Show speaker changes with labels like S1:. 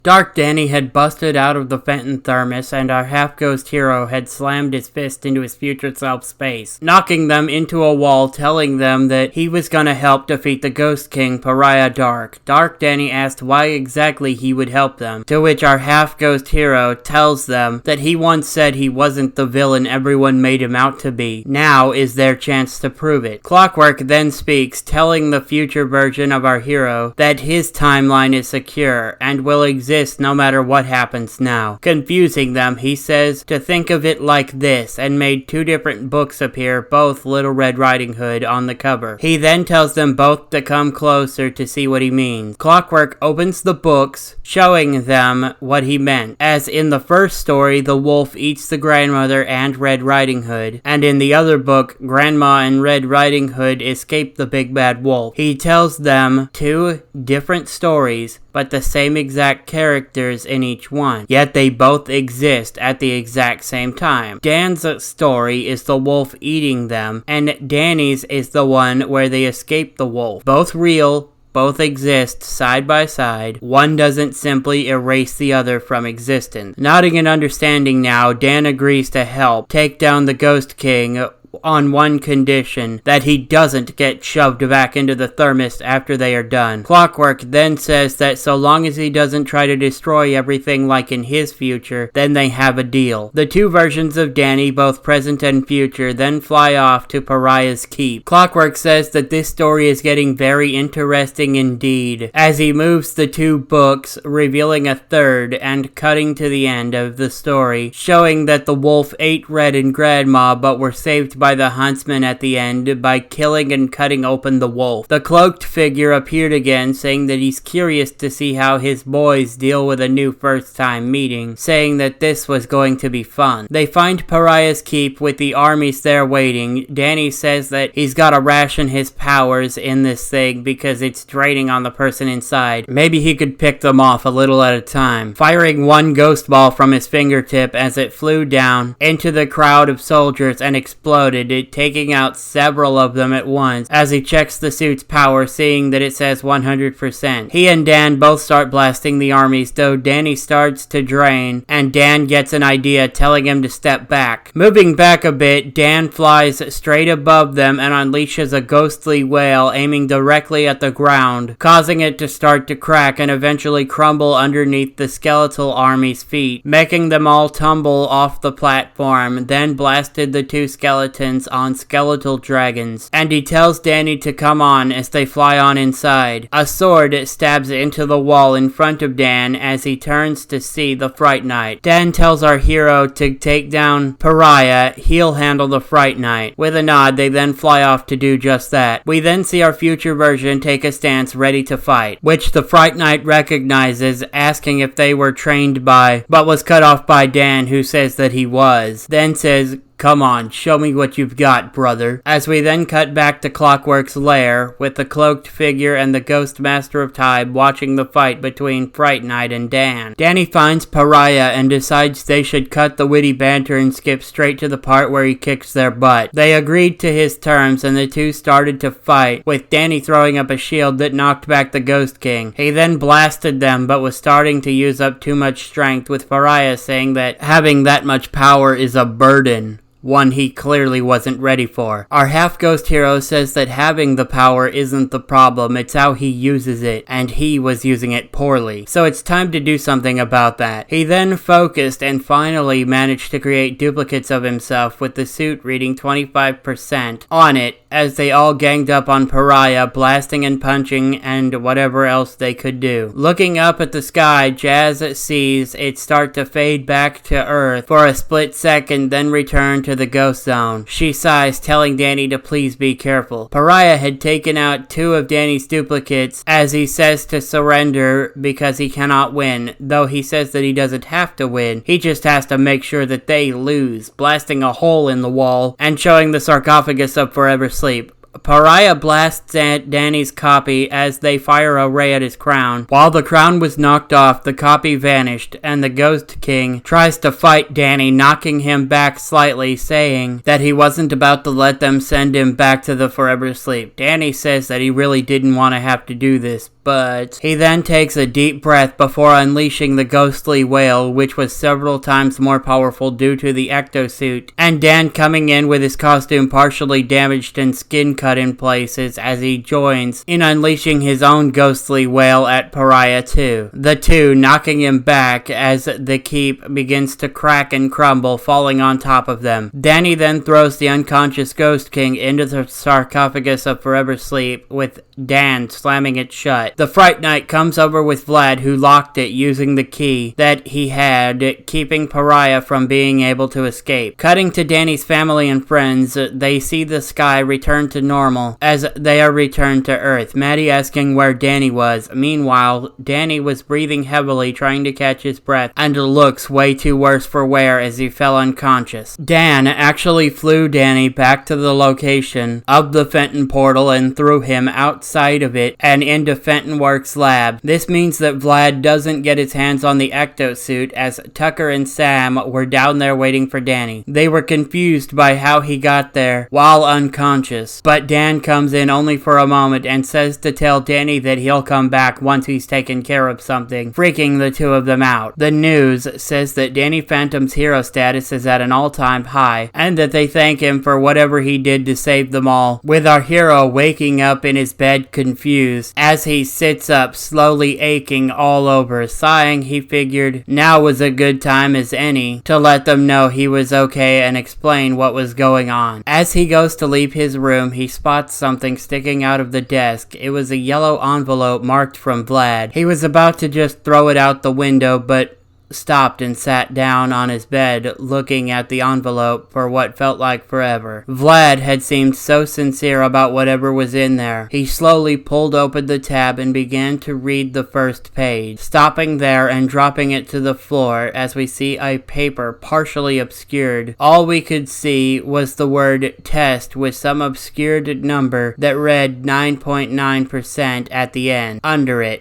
S1: Dark Danny had busted out of the Fenton thermos, and our half-ghost hero had slammed his fist into his future self's face, knocking them into a wall, telling them that he was gonna help defeat the Ghost King, Pariah Dark. Dark Danny asked why exactly he would help them, to which our half-ghost hero tells them that he once said he wasn't the villain everyone made him out to be. Now is their chance to prove it. Clockwork then speaks, telling the future version of our hero that his timeline is secure and will exist no matter what happens now. Confusing them, he says to think of it like this, and made two different books appear, both Little Red Riding Hood on the cover. He then tells them both to come closer to see what he means. Clockwork opens the books, showing them what he meant. As in the first story, the wolf eats the grandmother and Red Riding Hood, and in the other book, Grandma and Red Riding Hood escape the big bad wolf. He tells them two different stories, but the same exact characters in each one, yet they both exist at the exact same time. Dan's story is the wolf eating them, and Danny's is the one where they escape the wolf. Both real, both exist side by side. One doesn't simply erase the other from existence. Nodding and understanding now, Dan agrees to help take down the Ghost King on one condition, that he doesn't get shoved back into the thermos after they are done. Clockwork then says that so long as he doesn't try to destroy everything like in his future, then they have a deal. The two versions of Danny, both present and future, then fly off to Pariah's Keep. Clockwork says that this story is getting very interesting indeed, as he moves the two books, revealing a third and cutting to the end of the story, showing that the wolf ate Red and Grandma but were saved by the huntsman at the end by killing and cutting open the wolf. The cloaked figure appeared again, saying that he's curious to see how his boys deal with a new first-time meeting, saying that this was going to be fun. They find Pariah's Keep with the armies there waiting. Danny says that he's gotta ration his powers in this thing because it's draining on the person inside. Maybe he could pick them off a little at a time, firing one ghost ball from his fingertip as it flew down into the crowd of soldiers and exploded, it taking out several of them at once. As he checks the suit's power, seeing that it says 100%. He and Dan both start blasting the armies, though Danny starts to drain, and Dan gets an idea telling him to step back. Moving back a bit, Dan flies straight above them and unleashes a ghostly wail aiming directly at the ground, causing it to start to crack and eventually crumble underneath the skeletal army's feet, making them all tumble off the platform, then blasted the two skeletons on skeletal dragons, and he tells Danny to come on as they fly on inside. A sword stabs into the wall in front of Dan as he turns to see the Fright Knight. Dan tells our hero to take down Pariah, he'll handle the Fright Knight. With a nod, they then fly off to do just that. We then see our future version take a stance ready to fight, which the Fright Knight recognizes, asking if they were trained by, but was cut off by Dan, who says that he was. Then says, "Come on, show me what you've got, brother." As we then cut back to Clockwork's lair, with the cloaked figure and the Ghost Master of Time watching the fight between Fright Knight and Dan. Danny finds Pariah and decides they should cut the witty banter and skip straight to the part where he kicks their butt. They agreed to his terms and the two started to fight, with Danny throwing up a shield that knocked back the Ghost King. He then blasted them but was starting to use up too much strength, with Pariah saying that having that much power is a burden, one he clearly wasn't ready for. Our half-ghost hero says that having the power isn't the problem, it's how he uses it, and he was using it poorly. So it's time to do something about that. He then focused and finally managed to create duplicates of himself, with the suit reading 25% on it, as they all ganged up on Pariah, blasting and punching and whatever else they could do. Looking up at the sky, Jazz sees it start to fade back to Earth for a split second, then return to the ghost zone. She sighs, telling Danny to please be careful. Pariah had taken out two of Danny's duplicates, as he says to surrender because he cannot win, though he says that he doesn't have to win, he just has to make sure that they lose, blasting a hole in the wall and showing the sarcophagus of forever sleep. Pariah blasts at Danny's copy as they fire a ray at his crown. While the crown was knocked off, the copy vanished, and the Ghost King tries to fight Danny, knocking him back slightly, saying that he wasn't about to let them send him back to the forever sleep. Danny says that he really didn't want to have to do this, but he then takes a deep breath before unleashing the ghostly wail, which was several times more powerful due to the ectosuit, and Dan coming in with his costume partially damaged and skin cut in places as he joins in unleashing his own ghostly wail at Pariah 2. The two knocking him back as the keep begins to crack and crumble, falling on top of them. Danny then throws the unconscious Ghost King into the sarcophagus of forever sleep, with Dan slamming it shut. The Fright Knight comes over with Vlad, who locked it using the key that he had, keeping Pariah from being able to escape. Cutting to Danny's family and friends, they see the sky return to normal as they are returned to Earth. Maddie asking where Danny was. Meanwhile, Danny was breathing heavily, trying to catch his breath, and looks way too worse for wear as he fell unconscious. Dan actually flew Danny back to the location of the Fenton portal and threw him outside of it and into Fenton Works lab. This means that Vlad doesn't get his hands on the ectosuit, as Tucker and Sam were down there waiting for Danny. They were confused by how he got there while unconscious, but Dan comes in only for a moment and says to tell Danny that he'll come back once he's taken care of something, freaking the two of them out. The news says that Danny Phantom's hero status is at an all-time high, and that they thank him for whatever he did to save them all, with our hero waking up in his bed confused as he sits up, slowly aching all over. Sighing, he figured now was a good time as any to let them know he was okay and explain what was going on. As he goes to leave his room, he spots something sticking out of the desk. It was a yellow envelope marked from Vlad. He was about to just throw it out the window, but stopped and sat down on his bed, looking at the envelope for what felt like forever. Vlad had seemed so sincere about whatever was in there. He slowly pulled open the tab and began to read the first page, stopping there and dropping it to the floor as we see a paper partially obscured. All we could see was the word test with some obscured number that read 9.9% at the end under it.